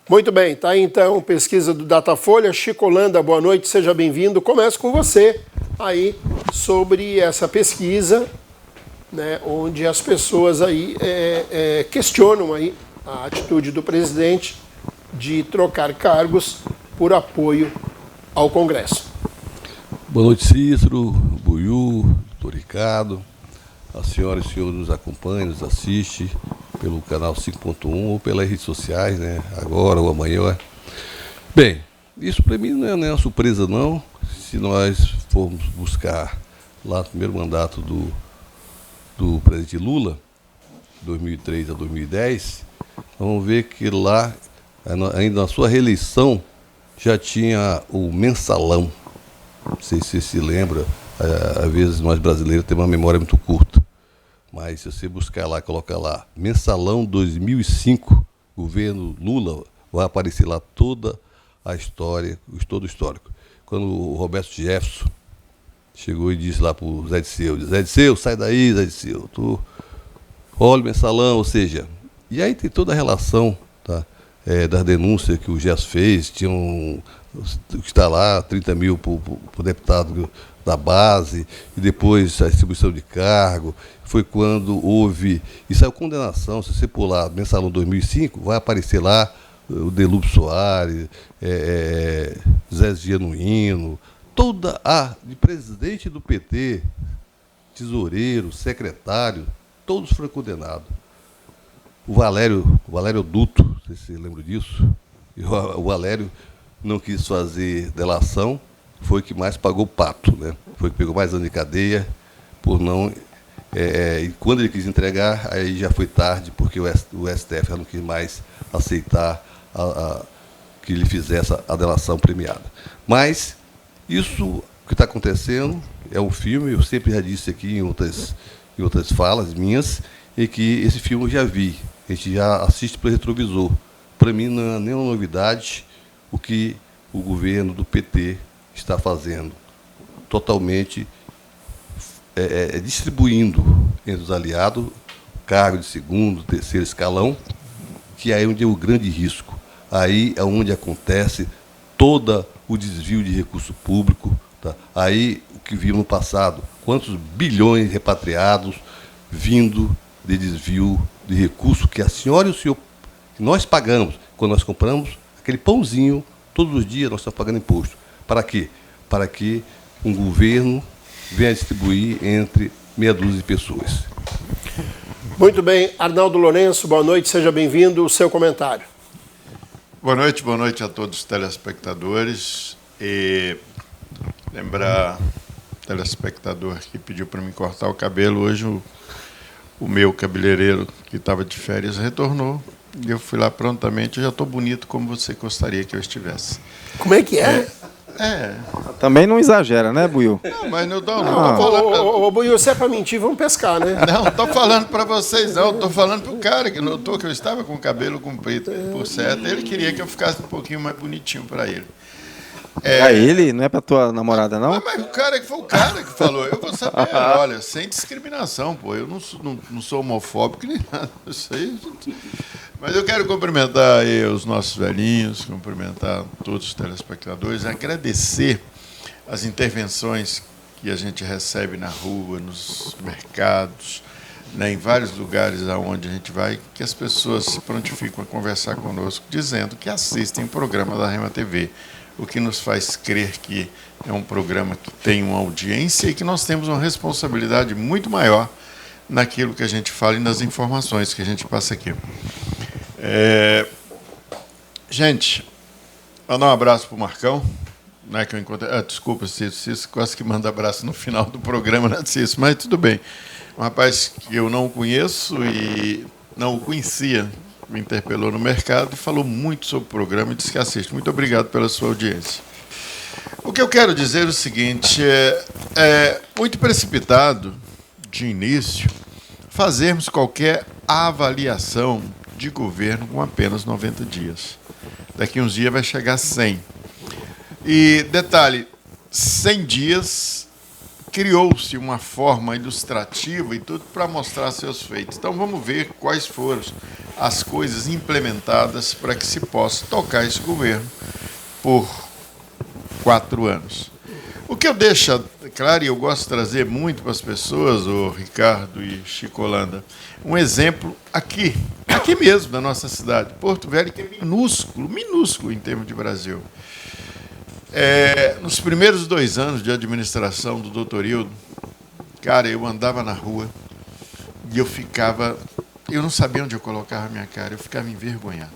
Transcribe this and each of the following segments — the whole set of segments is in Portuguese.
Muito bem, tá aí então, pesquisa do Datafolha. Chico Holanda, boa noite, seja bem-vindo. Começo com você aí sobre essa pesquisa, né, onde as pessoas aí questionam aí a atitude do presidente de trocar cargos por apoio ao Congresso. Boa noite, Cícero, Buiú, doutor Ricardo, a senhora e o senhor nos acompanham, nos assiste pelo canal 5.1 ou pelas redes sociais, né, agora ou amanhã. Bem, isso para mim não é uma surpresa não, se nós formos buscar lá no primeiro mandato do presidente Lula, 2003 a 2010, vamos ver que lá, ainda na sua reeleição, já tinha o mensalão. Não sei se você se lembra, às vezes nós brasileiros temos uma memória muito curta, mas se você buscar lá, colocar lá, mensalão 2005, governo Lula, vai aparecer lá toda a história, todo o histórico. Quando o Roberto Jefferson chegou e disse lá para o Zé Disseu, sai daí, Zé Disseu, olha o mensalão, ou seja, e aí tem toda a relação, tá, das denúncias que o Jefferson fez, tinham que está lá, 30 mil por deputado da base, e depois a distribuição de cargo, foi quando houve, e saiu condenação, se você pular mensalão 2005, vai aparecer lá o Delúbio Soares, Zé Genuíno, toda a de presidente do PT, tesoureiro, secretário, todos foram condenados. O Valério Duto, não sei se você lembra disso, o Valério não quis fazer delação, foi que mais pagou pato, né? Foi que pegou mais anos de cadeia, por não... e quando ele quis entregar, aí já foi tarde, porque o STF já não quis mais aceitar que ele fizesse a delação premiada. Mas isso que está acontecendo é um filme, eu sempre já disse aqui em outras falas minhas, e que esse filme eu já vi, a gente já assiste pelo retrovisor. Para mim não é nenhuma novidade o que o governo do PT está fazendo, totalmente distribuindo entre os aliados cargo de segundo, terceiro escalão, que é onde é o grande risco. Aí é onde acontece todo o desvio de recurso público. Tá? Aí o que vimos no passado, quantos bilhões repatriados vindo de desvio de recurso que a senhora e o senhor, que nós pagamos, quando nós compramos aquele pãozinho, todos os dias nós estamos pagando imposto. Para quê? Para que um governo venha distribuir entre meia dúzia de pessoas. Muito bem, Arnaldo Lourenço, boa noite, seja bem-vindo, o seu comentário. Boa noite a todos os telespectadores. E lembrar o telespectador que pediu para me cortar o cabelo, hoje o meu cabeleireiro, que estava de férias, retornou. E eu fui lá prontamente, eu já estou bonito como você gostaria que eu estivesse. Como é que é? Também não exagera, né, Buiú? Não, mas não estou falando... Ô, Buiú, se é para mentir, vamos pescar, né? Não estou falando para vocês, não. Estou falando para o cara que notou que eu estava com o cabelo comprido por certo. Ele queria que eu ficasse um pouquinho mais bonitinho para ele. Ele? Não é para tua namorada, não? Mas o cara que foi o cara que falou. Eu vou saber, olha, sem discriminação, pô. Eu não sou homofóbico nem nada. Isso aí, mas eu quero cumprimentar aí os nossos velhinhos, cumprimentar todos os telespectadores, agradecer as intervenções que a gente recebe na rua, nos mercados, né, em vários lugares aonde a gente vai, que as pessoas se prontificam a conversar conosco, dizendo que assistem o programa da Rema TV, o que nos faz crer que é um programa que tem uma audiência e que nós temos uma responsabilidade muito maior naquilo que a gente fala e nas informações que a gente passa aqui. Gente, mandar um abraço para o Marcão, né, que eu encontrei. Desculpa, Cícero, quase que manda abraço no final do programa, né, Cícero? Mas tudo bem. Um rapaz que eu não conheço e não o conhecia, me interpelou no mercado e falou muito sobre o programa e disse que assiste. Muito obrigado pela sua audiência. O que eu quero dizer é o seguinte, é muito precipitado, de início, fazermos qualquer avaliação de governo com apenas 90 dias. Daqui uns dias vai chegar a 100. E, detalhe, 100 dias criou-se uma forma ilustrativa e tudo para mostrar seus feitos. Então vamos ver quais foram as coisas implementadas para que se possa tocar esse governo por 4 anos. O que eu deixo claro, e eu gosto de trazer muito para as pessoas, o Ricardo e Chico Holanda, um exemplo aqui mesmo, na nossa cidade, Porto Velho, que é minúsculo em termos de Brasil. Nos primeiros 2 anos de administração do Dr. Hildo, cara, eu andava na rua e eu não sabia onde eu colocava a minha cara, eu ficava envergonhado.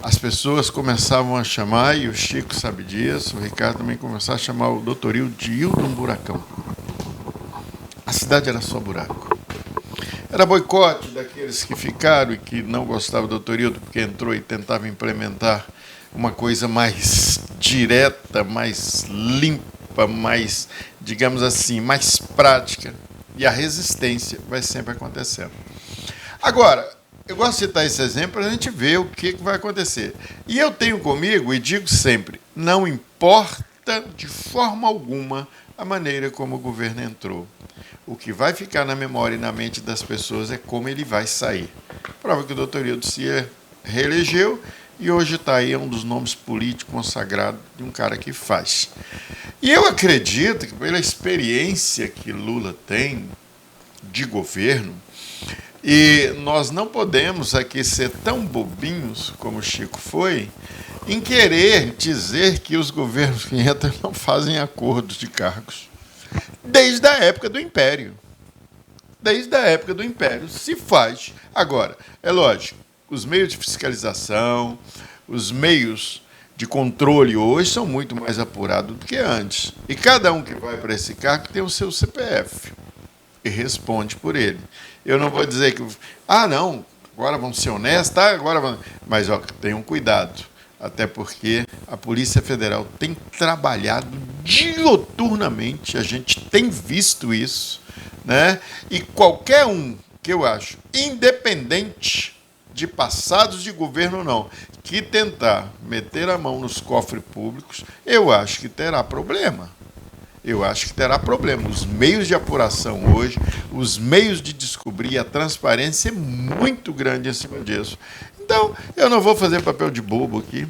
As pessoas começavam a chamar, e o Chico sabe disso, o Ricardo também começou a chamar o Dr. Hildo de Hildo um buracão. A cidade era só buraco. Era boicote daqueles que ficaram e que não gostavam do Dr. Hildo, porque entrou e tentava implementar uma coisa mais direta, mais limpa, mais, digamos assim, mais prática. E a resistência vai sempre acontecendo. Agora, eu gosto de citar esse exemplo para a gente ver o que vai acontecer. E eu tenho comigo, e digo sempre, não importa de forma alguma a maneira como o governo entrou. O que vai ficar na memória e na mente das pessoas é como ele vai sair. Prova que o Dr. Hildo se reelegeu e hoje está aí um dos nomes políticos consagrados de um cara que faz. E eu acredito que pela experiência que Lula tem de governo, e nós não podemos aqui ser tão bobinhos como o Chico foi, em querer dizer que os governos que entram não fazem acordos de cargos. Desde a época do Império. Desde a época do Império se faz. Agora, é lógico, os meios de fiscalização, os meios de controle hoje são muito mais apurados do que antes. E cada um que vai para esse cargo tem o seu CPF e responde por ele. Eu não vou dizer que, não, agora vamos ser honestos, agora vamos... Mas tenham cuidado, até porque a Polícia Federal tem trabalhado diuturnamente, a gente tem visto isso, né? E qualquer um que eu acho, independente de passados de governo ou não, que tentar meter a mão nos cofres públicos, eu acho que terá problema. Os meios de apuração hoje, os meios de descobrir, a transparência é muito grande em cima disso. Então, eu não vou fazer papel de bobo aqui,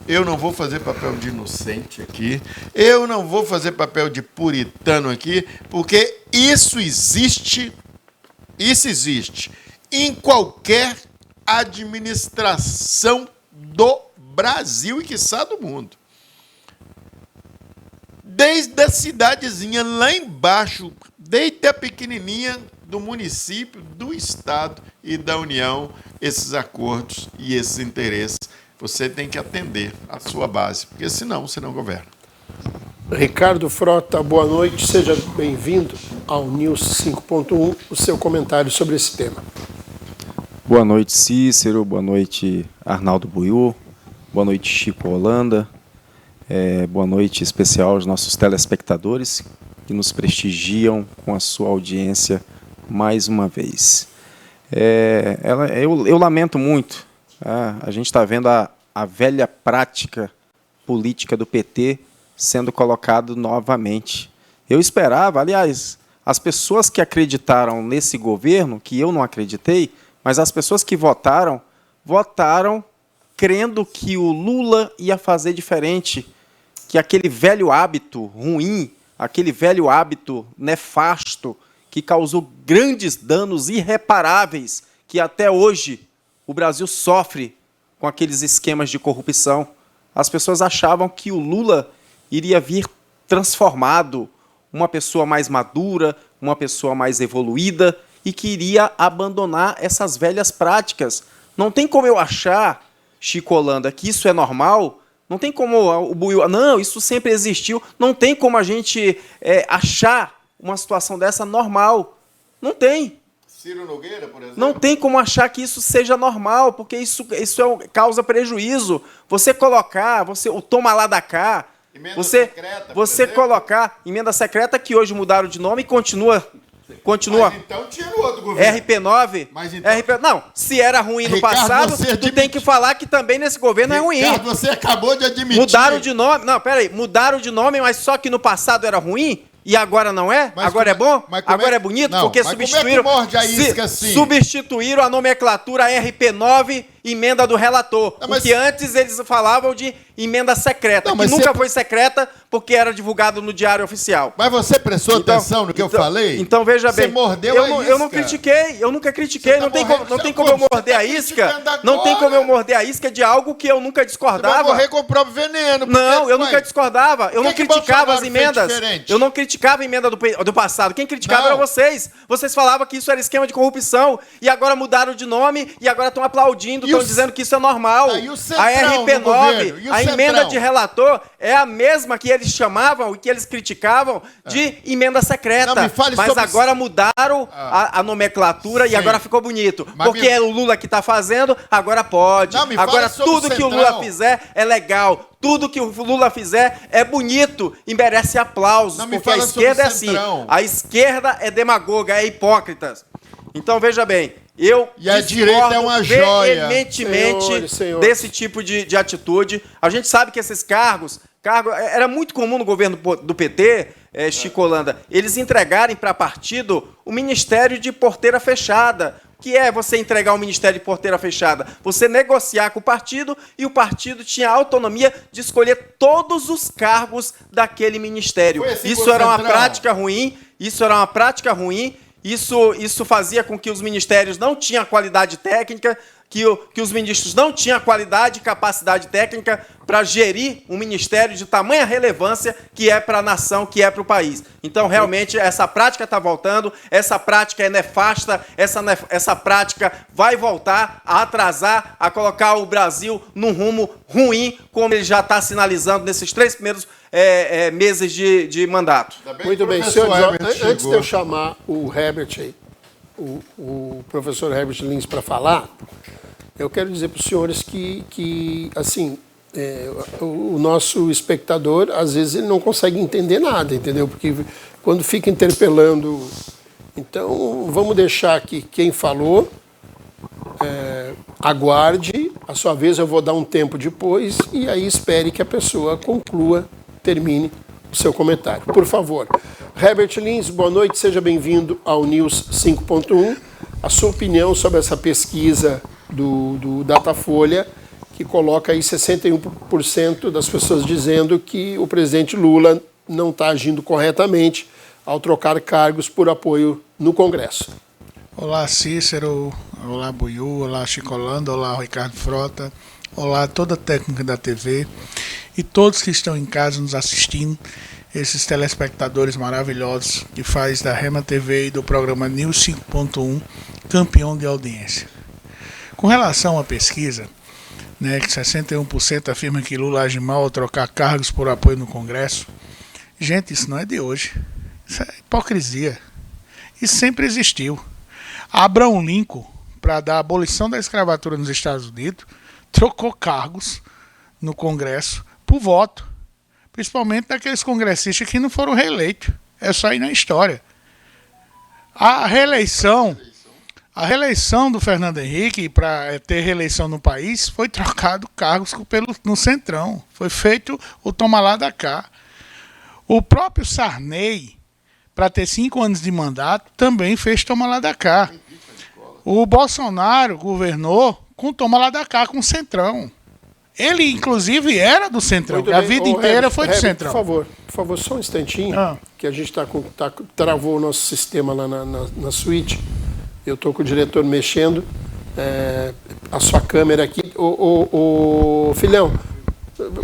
eu não vou fazer papel de inocente aqui, eu não vou fazer papel de puritano aqui, porque isso existe em qualquer administração do Brasil e, quiçá, do mundo. Desde a cidadezinha lá embaixo, desde a pequenininha do município, do Estado e da União, esses acordos e esses interesses, você tem que atender a sua base, porque senão você não governa. Ricardo Frota, boa noite, seja bem-vindo ao News 5.1, o seu comentário sobre esse tema. Boa noite, Cícero, boa noite, Arnaldo Buiú, boa noite, Chico Holanda. Boa noite especial aos nossos telespectadores que nos prestigiam com a sua audiência mais uma vez. Eu lamento muito, a gente está vendo a velha prática política do PT sendo colocado novamente. Eu esperava, aliás, as pessoas que acreditaram nesse governo, que eu não acreditei, mas as pessoas que votaram crendo que o Lula ia fazer diferente, que aquele velho hábito ruim, aquele velho hábito nefasto que causou grandes danos irreparáveis, que até hoje o Brasil sofre com aqueles esquemas de corrupção. As pessoas achavam que o Lula iria vir transformado, uma pessoa mais madura, uma pessoa mais evoluída e que iria abandonar essas velhas práticas. Não tem como eu achar, Chico Holanda, que isso é normal. Não tem como o Buiú... Não, isso sempre existiu. Não tem como a gente achar uma situação dessa normal. Não tem. Ciro Nogueira, por exemplo? Não tem como achar que isso seja normal, porque isso causa prejuízo. Você colocar, o toma lá da cá, você colocar emenda secreta, que hoje mudaram de nome e continua. Mas então tira o outro governo. RP9? Mas então... Não, se era ruim no Ricardo, passado, tu tem que falar que também nesse governo é ruim. Ricardo, você acabou de admitir. Mudaram de nome. Não, peraí. Mudaram de nome, mas só que no passado era ruim? E agora não é? Mas agora como é bom? mas como Agora é- é bonito? Não, porque mas como é que substituíram, morde a isca assim? substituíram a nomenclatura RP9, emenda do relator. Não, mas- Porque antes eles falavam de emenda secreta, Não, que mas nunca você- foi secreta porque era divulgado no Diário Oficial. Mas você prestou atenção no que eu falei? Então veja Você bem, mordeu eu a não, isca. eu não critiquei, eu nunca critiquei, Você tá não tem morrendo- como, não tem você- como eu você morder tá a isca, criticando não tem agora. como eu morder a isca de algo que eu nunca Você vai discordava. morrer com o próprio veneno. Não, eu ué, nunca discordava, eu não que criticava as Bolsonaro fez emendas, diferente? eu não criticava a emenda do passado, quem criticava Não. eram vocês. Vocês falavam que isso era esquema de corrupção, e agora mudaram de nome, e agora estão aplaudindo, E estão o- dizendo que isso é normal. Ah, e o Centrão A no RP9, governo? E o a emenda Centrão? de relator, é a mesma que eles chamavam e que eles criticavam de emenda secreta. Não, me fale mas sobre- agora mudaram a nomenclatura Sim. e agora ficou bonito. Mas Porque me- é o Lula que está fazendo, agora pode. Não, me fale Agora sobre tudo o que o Centrão. Lula fizer é legal. Tudo que o Lula fizer é bonito e merece aplausos. Não, me porque a fala sobre esquerda o é assim. Centrão. A esquerda é demagoga, é hipócrita. Então veja bem, eu E a discordo direita é uma joia. veementemente Senhores. desse tipo de atitude. A gente sabe que esses cargos era muito comum no governo do PT, Chico Holanda, eles entregarem para partido o Ministério de Porteira Fechada. O que é você entregar o Ministério de Porteira Fechada? Você negociar com o partido e o partido tinha a autonomia de escolher todos os cargos daquele ministério. Foi assim Isso com o era uma Centrão. prática ruim, isso era uma prática ruim, isso fazia com que os ministérios não tinham qualidade técnica, que os ministros não tinham qualidade e capacidade técnica para gerir um ministério de tamanha relevância que é para a nação, que é para o país. Então, realmente, essa prática está voltando, essa prática é nefasta, essa prática vai voltar a atrasar, a colocar o Brasil num rumo ruim, como ele já está sinalizando nesses 3 primeiros meses de mandato. Muito bem, professor senhores, ó, Herbert antes de chegou. eu chamar o Herbert aí, o professor Herbert Lins para falar, eu quero dizer para os senhores que assim, o nosso espectador, às vezes, ele não consegue entender nada, entendeu? Porque quando fica interpelando... Então, vamos deixar que quem falou aguarde, a sua vez eu vou dar um tempo depois, e aí espere que a pessoa conclua, termine o seu comentário. Por favor. Herbert Lins, boa noite, seja bem-vindo ao News 5.1. A sua opinião sobre essa pesquisa do Datafolha, que coloca aí 61% das pessoas dizendo que o presidente Lula não está agindo corretamente ao trocar cargos por apoio no Congresso. Olá, Cícero. Olá, Buiú. Olá, Chico Holanda. Olá, Ricardo Frota. Olá, toda a técnica da TV e todos que estão em casa nos assistindo, esses telespectadores maravilhosos que faz da Rema TV e do programa News 5.1 campeão de audiência. Com relação à pesquisa, né, que 61% afirma que Lula age mal ao trocar cargos por apoio no Congresso, gente, isso não é de hoje. Isso é hipocrisia. Isso sempre existiu. Abraham Lincoln, para dar a abolição da escravatura nos Estados Unidos, trocou cargos no Congresso por voto. Principalmente daqueles congressistas que não foram reeleitos. É só ir na história. A reeleição do Fernando Henrique para ter reeleição no país foi trocado cargos no Centrão. Foi feito o toma lá da cá. O próprio Sarney, para ter 5 anos de mandato, também fez toma lá da cá. O Bolsonaro governou com toma lá da cá, com o Centrão. Ele, inclusive, era do Centrão. Muito A bem. vida Ô, inteira Herbert, foi do Herbert, Centrão. Por favor, só um instantinho, que a gente travou o nosso sistema lá na suíte. Eu estou com o diretor mexendo. A sua câmera aqui. Ô, filhão,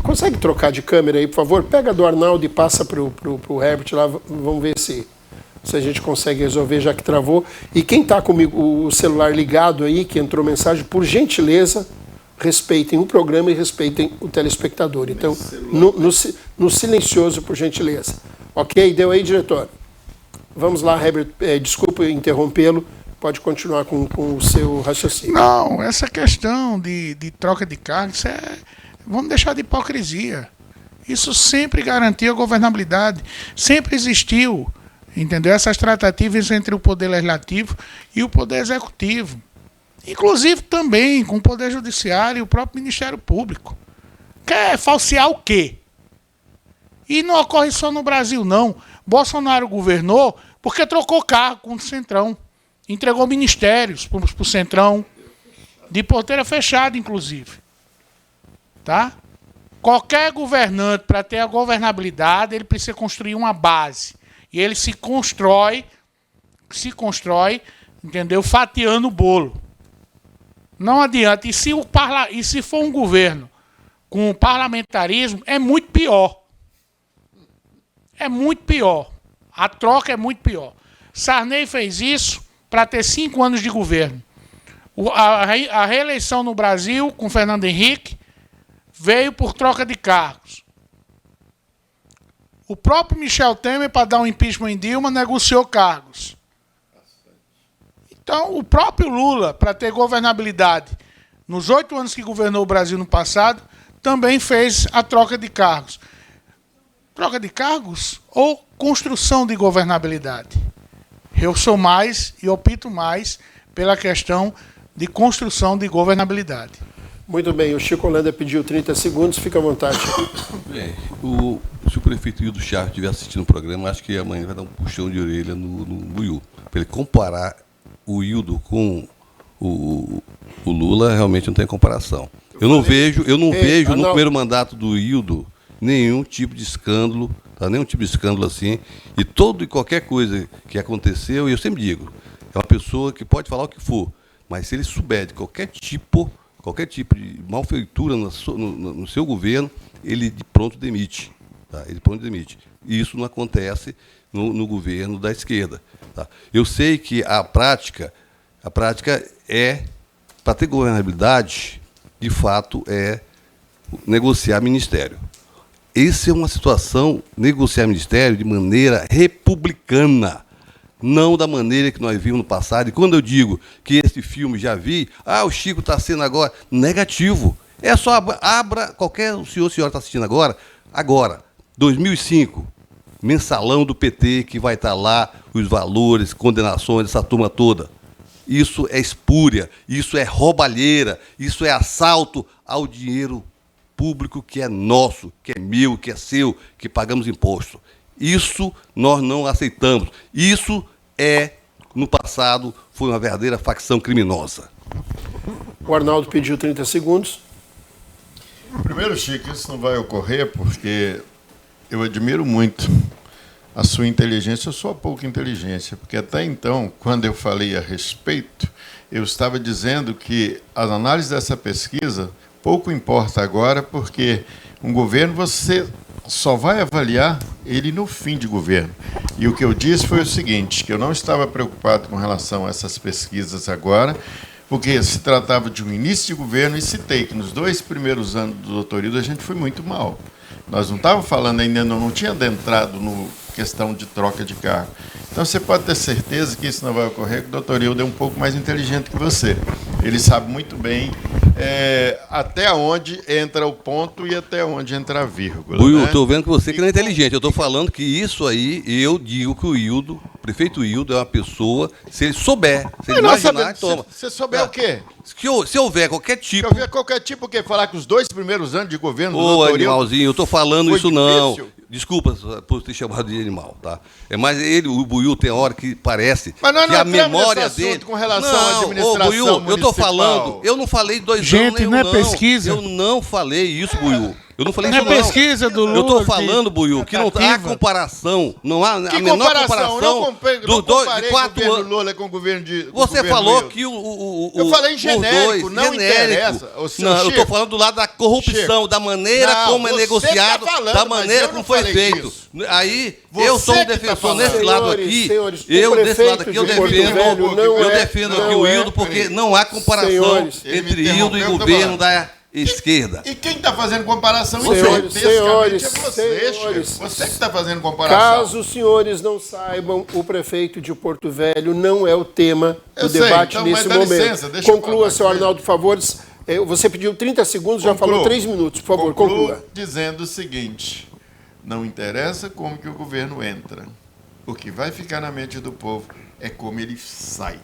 consegue trocar de câmera aí, por favor? Pega do Arnaldo e passa para o Herbert lá. Vamos ver se a gente consegue resolver, já que travou. E quem está comigo, o celular ligado aí, que entrou mensagem, por gentileza, respeitem o programa e respeitem o telespectador. Então, no silencioso, por gentileza. Ok? Deu aí, diretor? Vamos lá, Herbert. Desculpa interrompê-lo. Pode continuar com o seu raciocínio. Não, essa questão de troca de cargos, vamos deixar de hipocrisia. Isso sempre garantiu a governabilidade. Sempre existiu, entendeu? Essas tratativas entre o Poder Legislativo e o Poder Executivo. Inclusive também com o Poder Judiciário e o próprio Ministério Público. Quer falsear o quê? E não ocorre só no Brasil, não. Bolsonaro governou porque trocou cargo com o Centrão. Entregou ministérios para o Centrão, de porteira fechada, inclusive. Tá? Qualquer governante, para ter a governabilidade, ele precisa construir uma base. E ele se constrói, entendeu? Fatiando o bolo. Não adianta. E se for um governo com parlamentarismo, é muito pior. É muito pior. A troca é muito pior. Sarney fez isso para ter 5 anos de governo. A reeleição no Brasil, com Fernando Henrique, veio por troca de cargos. O próprio Michel Temer, para dar um impeachment em Dilma, negociou cargos. Então, o próprio Lula, para ter governabilidade, nos 8 anos que governou o Brasil no passado, também fez a troca de cargos. Troca de cargos ou construção de governabilidade? Eu sou mais e opto mais pela questão de construção de governabilidade. Muito bem, o Chico Holanda pediu 30 segundos, fica à vontade. Bem, se o prefeito Hildo Chaves estiver assistindo o programa, acho que amanhã vai dar um puxão de orelha no Buiú. Para ele comparar o Hildo com o Lula, realmente não tem comparação. Eu não vejo no primeiro mandato do Hildo nenhum tipo de escândalo, tá? Nenhum tipo de escândalo assim. E qualquer coisa que aconteceu, eu sempre digo, é uma pessoa que pode falar o que for, mas se ele souber de qualquer tipo de malfeitura no seu governo, ele de pronto demite. Tá? Ele de pronto demite. E isso não acontece no governo da esquerda. Tá? Eu sei que a prática é, para ter governabilidade, de fato, é negociar ministério. Essa é uma situação, negociar ministério de maneira republicana, não da maneira que nós vimos no passado. E quando eu digo que esse filme já vi, o Chico está sendo agora negativo. É só abra qualquer senhora está assistindo agora, 2005, mensalão do PT, que vai estar lá, os valores, condenações, essa turma toda. Isso é espúria, isso é roubalheira, isso é assalto ao dinheiro público que é nosso, que é meu, que é seu, que pagamos imposto. Isso nós não aceitamos. Isso no passado, foi uma verdadeira facção criminosa. O Arnaldo pediu 30 segundos. Primeiro, Chico, isso não vai ocorrer porque eu admiro muito a sua inteligência, a sua pouca inteligência, porque até então, quando eu falei a respeito, eu estava dizendo que as análises dessa pesquisa pouco importa agora, porque um governo você só vai avaliar ele no fim de governo. E o que eu disse foi o seguinte, que eu não estava preocupado com relação a essas pesquisas agora, porque se tratava de um início de governo, e citei que nos 2 primeiros anos do doutor Hildo a gente foi muito mal. Nós não estávamos falando ainda, não tinha adentrado no questão de troca de cargo. Então você pode ter certeza que isso não vai ocorrer, que o doutor Hildo é um pouco mais inteligente que você. Ele sabe muito bem até onde entra o ponto e até onde entra a vírgula. Buiú, estou vendo que você que não é inteligente. Eu estou falando que isso aí, eu digo que o prefeito Hildo é uma pessoa, se ele souber, se ele imaginar, toma. Você souber o quê? Se houver qualquer tipo... Se houver qualquer tipo, o quê? Falar que os 2 primeiros anos de governo do Ô, doutor Hildo... animalzinho, eu estou falando isso não. Difícil. Desculpa por ter chamado de animal, tá? Mas o Buiú tem hora que parece Mas nós que não a memória nesse assunto dele... com relação à administração Buiú, eu estou municipal. falando... Eu não falei 2 anos Gente, nenhum, não é pesquisa. Eu não falei isso, Buiú. Eu não falei Não é isso, não. pesquisa do Lula. Eu estou falando, Buiú, que não há comparação. Não há a menor comparação não dos comparei 4 o governo anos. Lula com o governo de... Você governo falou Hildo. que Eu falei em genérico, não interessa. Não, eu estou falando do lado da corrupção, Chico, da maneira não, como é você negociado, tá falando, da mas maneira eu como não foi falei feito. disso. Aí, Você eu sou um que tá defensor falando. nesse lado aqui, Senhores, o eu desse lado prefeito aqui, eu de Porto defendo, Velho não eu é- defendo não aqui o é- Hildo, porque não há comparação Senhores, ele me entre Hildo e interrompeu, governo tá da esquerda. E quem está fazendo comparação Senhores, grotescamente é você, senhores. Chico. Você que está fazendo comparação. Caso os senhores não saibam, o prefeito de Porto Velho não é o tema do Eu sei, debate então, mas nesse dá momento. licença, deixa eu Conclua, falar seu com ele. Arnaldo, por favor. Você pediu 30 segundos, já falou 3 minutos. Por favor, conclua. Dizendo o seguinte, não interessa como que o governo entra. O que vai ficar na mente do povo é como ele sai.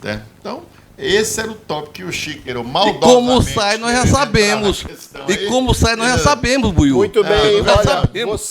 Né? Então, esse era o tópico que o Chico era E maldosamente... como sai, nós já querendo entrar na sabemos. questão E aí. como sai, nós já sabemos, Buiú. Muito bem, nós já olha, sabemos. você